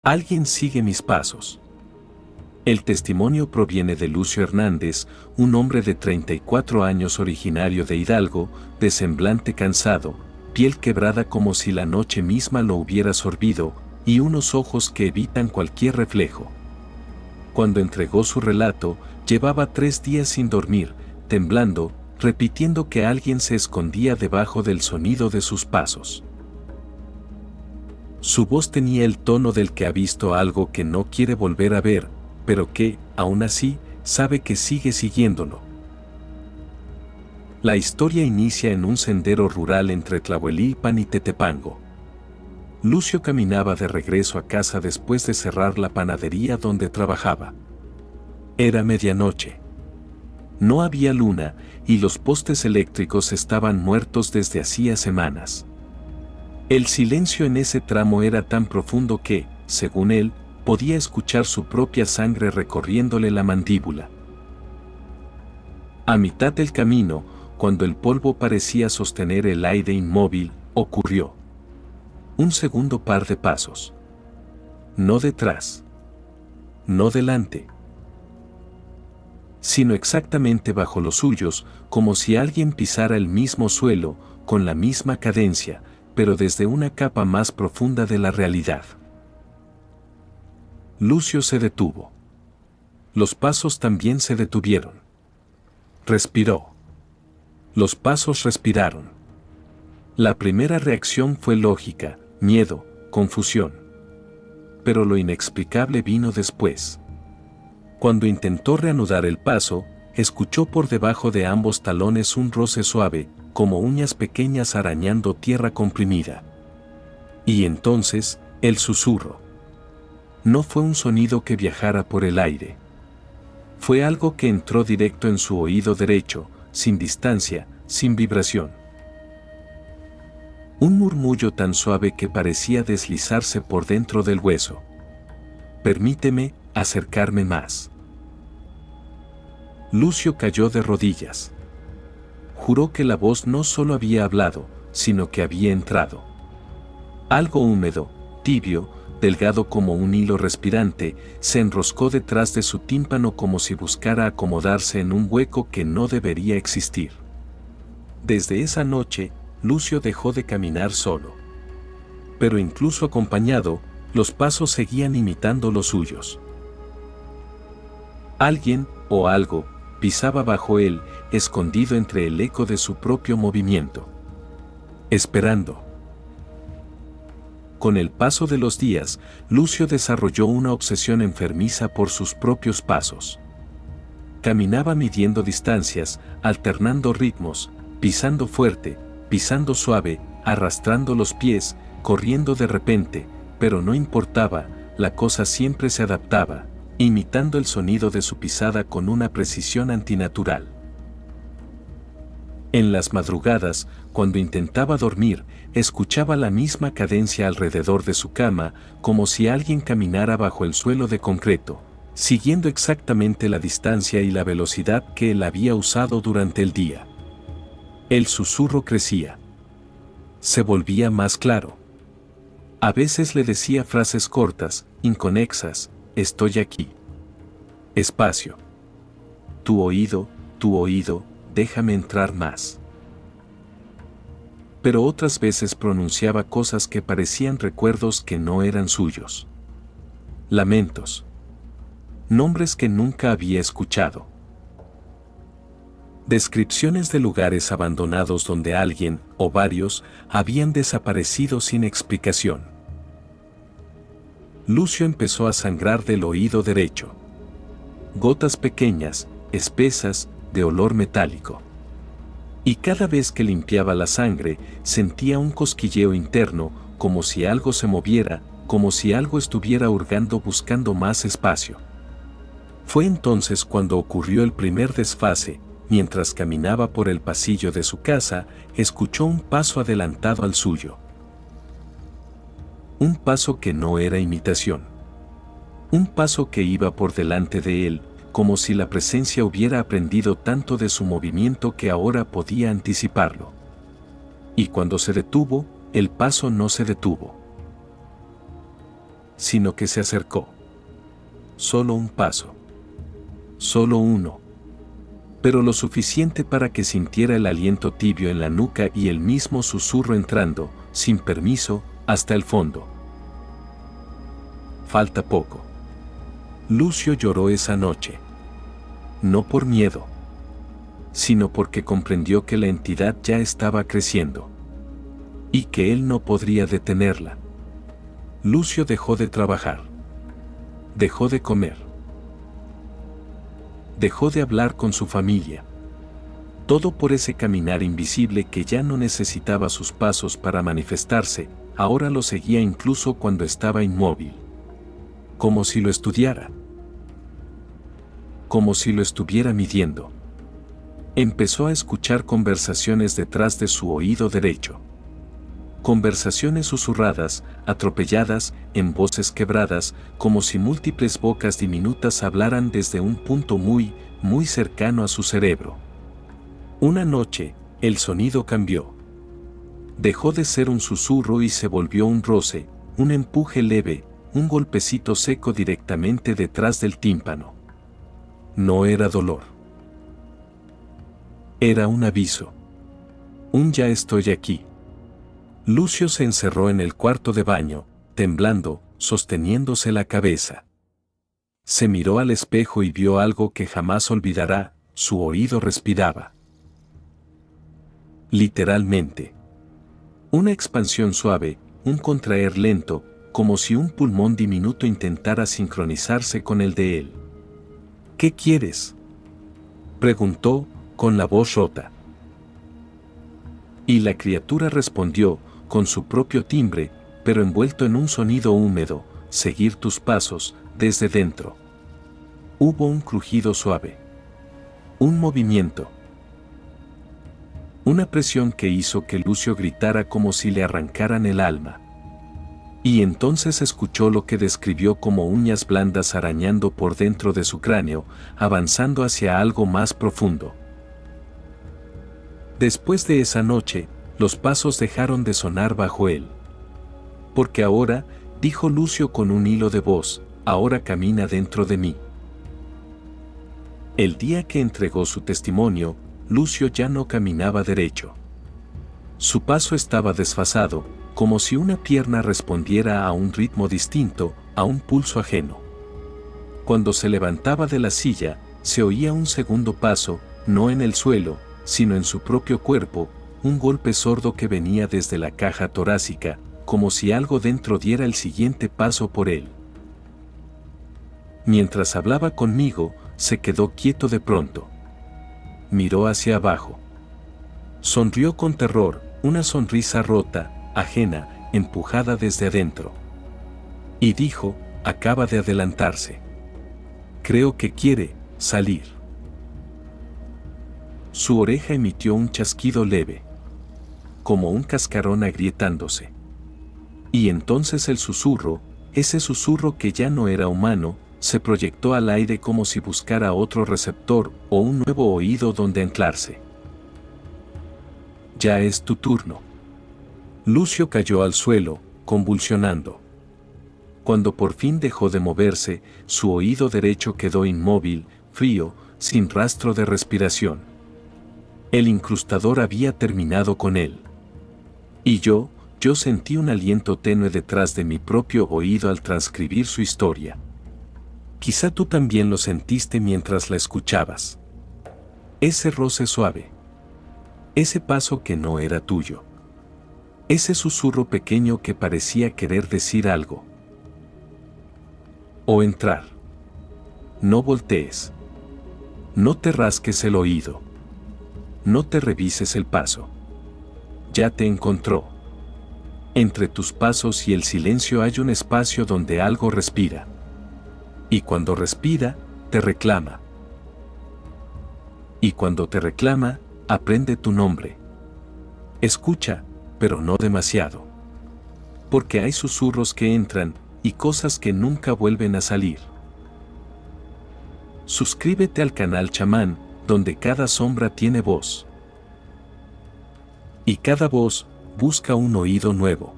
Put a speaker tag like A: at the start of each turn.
A: Alguien sigue mis pasos. El testimonio proviene de Lucio Hernández, un hombre de 34 años originario de Hidalgo, de semblante cansado, piel quebrada como si la noche misma lo hubiera sorbido, y unos ojos que evitan cualquier reflejo. Cuando entregó su relato, llevaba 3 días sin dormir, temblando, repitiendo que alguien se escondía debajo del sonido de sus pasos. Su voz tenía el tono del que ha visto algo que no quiere volver a ver, pero que, aún así, sabe que sigue siguiéndolo. La historia inicia en un sendero rural entre Tlahuelilpan y Tetepango. Lucio caminaba de regreso a casa después de cerrar la panadería donde trabajaba. Era medianoche. No había luna y los postes eléctricos estaban muertos desde hacía semanas. El silencio en ese tramo era tan profundo que, según él, podía escuchar su propia sangre recorriéndole la mandíbula. A mitad del camino, cuando el polvo parecía sostener el aire inmóvil, ocurrió un segundo par de pasos. No detrás. No delante. Sino exactamente bajo los suyos, como si alguien pisara el mismo suelo, con la misma cadencia, pero desde una capa más profunda de la realidad. Lucio se detuvo. Los pasos también se detuvieron. Respiró. Los pasos respiraron. La primera reacción fue lógica, miedo, confusión. Pero lo inexplicable vino después. Cuando intentó reanudar el paso, escuchó por debajo de ambos talones un roce suave, como uñas pequeñas arañando tierra comprimida. Y entonces, el susurro. No fue un sonido que viajara por el aire. Fue algo que entró directo en su oído derecho, sin distancia, sin vibración. Un murmullo tan suave que parecía deslizarse por dentro del hueso. Permíteme acercarme más. Lucio cayó de rodillas. Juró que la voz no solo había hablado, sino que había entrado. Algo húmedo, tibio, delgado como un hilo respirante, se enroscó detrás de su tímpano como si buscara acomodarse en un hueco que no debería existir. Desde esa noche, Lucio dejó de caminar solo. Pero incluso acompañado, los pasos seguían imitando los suyos. Alguien, o algo, pisaba bajo él, escondido entre el eco de su propio movimiento. Esperando. Con el paso de los días, Lucio desarrolló una obsesión enfermiza por sus propios pasos. Caminaba midiendo distancias, alternando ritmos, pisando fuerte, pisando suave, arrastrando los pies, corriendo de repente, pero no importaba, la cosa siempre se adaptaba, imitando el sonido de su pisada con una precisión antinatural. En las madrugadas, cuando intentaba dormir, escuchaba la misma cadencia alrededor de su cama, como si alguien caminara bajo el suelo de concreto, siguiendo exactamente la distancia y la velocidad que él había usado durante el día. El susurro crecía. Se volvía más claro. A veces le decía frases cortas, inconexas: estoy aquí. Espacio. Tu oído, déjame entrar más. Pero otras veces pronunciaba cosas que parecían recuerdos que no eran suyos. Lamentos. Nombres que nunca había escuchado. Descripciones de lugares abandonados donde alguien, o varios, habían desaparecido sin explicación. Lucio empezó a sangrar del oído derecho. Gotas pequeñas, espesas, de olor metálico. Y cada vez que limpiaba la sangre, sentía un cosquilleo interno, como si algo se moviera, como si algo estuviera hurgando buscando más espacio. Fue entonces cuando ocurrió el primer desfase. Mientras caminaba por el pasillo de su casa, escuchó un paso adelantado al suyo. Un paso que no era imitación. Un paso que iba por delante de él, como si la presencia hubiera aprendido tanto de su movimiento que ahora podía anticiparlo. Y cuando se detuvo, el paso no se detuvo. sino que se acercó. Solo un paso. Solo uno. Pero lo suficiente para que sintiera el aliento tibio en la nuca y el mismo susurro entrando, sin permiso, hasta el fondo. Falta poco. Lucio lloró esa noche. No por miedo, sino porque comprendió que la entidad ya estaba creciendo. Y que él no podría detenerla. Lucio dejó de trabajar. Dejó de comer. Dejó de hablar con su familia. Todo por ese caminar invisible que ya no necesitaba sus pasos para manifestarse, ahora lo seguía incluso cuando estaba inmóvil. Como si lo estudiara. Como si lo estuviera midiendo. Empezó a escuchar conversaciones detrás de su oído derecho. Conversaciones susurradas, atropelladas, en voces quebradas, como si múltiples bocas diminutas hablaran desde un punto muy, muy cercano a su cerebro. Una noche, el sonido cambió. Dejó de ser un susurro y se volvió un roce, un empuje leve, un golpecito seco directamente detrás del tímpano. No era dolor. Era un aviso. Un ya estoy aquí. Lucio se encerró en el cuarto de baño, temblando, sosteniéndose la cabeza. Se miró al espejo y vio algo que jamás olvidará, su oído respiraba. Literalmente. Una expansión suave, un contraer lento, como si un pulmón diminuto intentara sincronizarse con el de él. ¿Qué quieres?, preguntó, con la voz rota. Y la criatura respondió, con su propio timbre, pero envuelto en un sonido húmedo: seguir tus pasos, desde dentro. Hubo un crujido suave. Un movimiento. Una presión que hizo que Lucio gritara como si le arrancaran el alma. Y entonces escuchó lo que describió como uñas blandas arañando por dentro de su cráneo, avanzando hacia algo más profundo. Después de esa noche, los pasos dejaron de sonar bajo él. Porque ahora, dijo Lucio con un hilo de voz, ahora camina dentro de mí. El día que entregó su testimonio, Lucio ya no caminaba derecho. Su paso estaba desfasado, como si una pierna respondiera a un ritmo distinto, a un pulso ajeno. Cuando se levantaba de la silla, se oía un segundo paso, no en el suelo, sino en su propio cuerpo, un golpe sordo que venía desde la caja torácica, como si algo dentro diera el siguiente paso por él. Mientras hablaba conmigo, se quedó quieto de pronto. Miró hacia abajo. Sonrió con terror, una sonrisa rota, ajena, empujada desde adentro. Y dijo: acaba de adelantarse. Creo que quiere salir. Su oreja emitió un chasquido leve, como un cascarón agrietándose. Y entonces el susurro, ese susurro que ya no era humano, se proyectó al aire como si buscara otro receptor o un nuevo oído donde anclarse. Ya es tu turno. Lucio cayó al suelo, convulsionando. Cuando por fin dejó de moverse, su oído derecho quedó inmóvil, frío, sin rastro de respiración. El incrustador había terminado con él. Y yo sentí un aliento tenue detrás de mi propio oído al transcribir su historia. Quizá tú también lo sentiste mientras la escuchabas. Ese roce suave. Ese paso que no era tuyo. Ese susurro pequeño que parecía querer decir algo. O entrar. No voltees. No te rasques el oído. No te revises el paso. Ya te encontró. Entre tus pasos y el silencio hay un espacio donde algo respira. Y cuando respira, te reclama. Y cuando te reclama, aprende tu nombre. Escucha, pero no demasiado. Porque hay susurros que entran y cosas que nunca vuelven a salir. Suscríbete al canal Chamán, donde cada sombra tiene voz. Y cada voz busca un oído nuevo.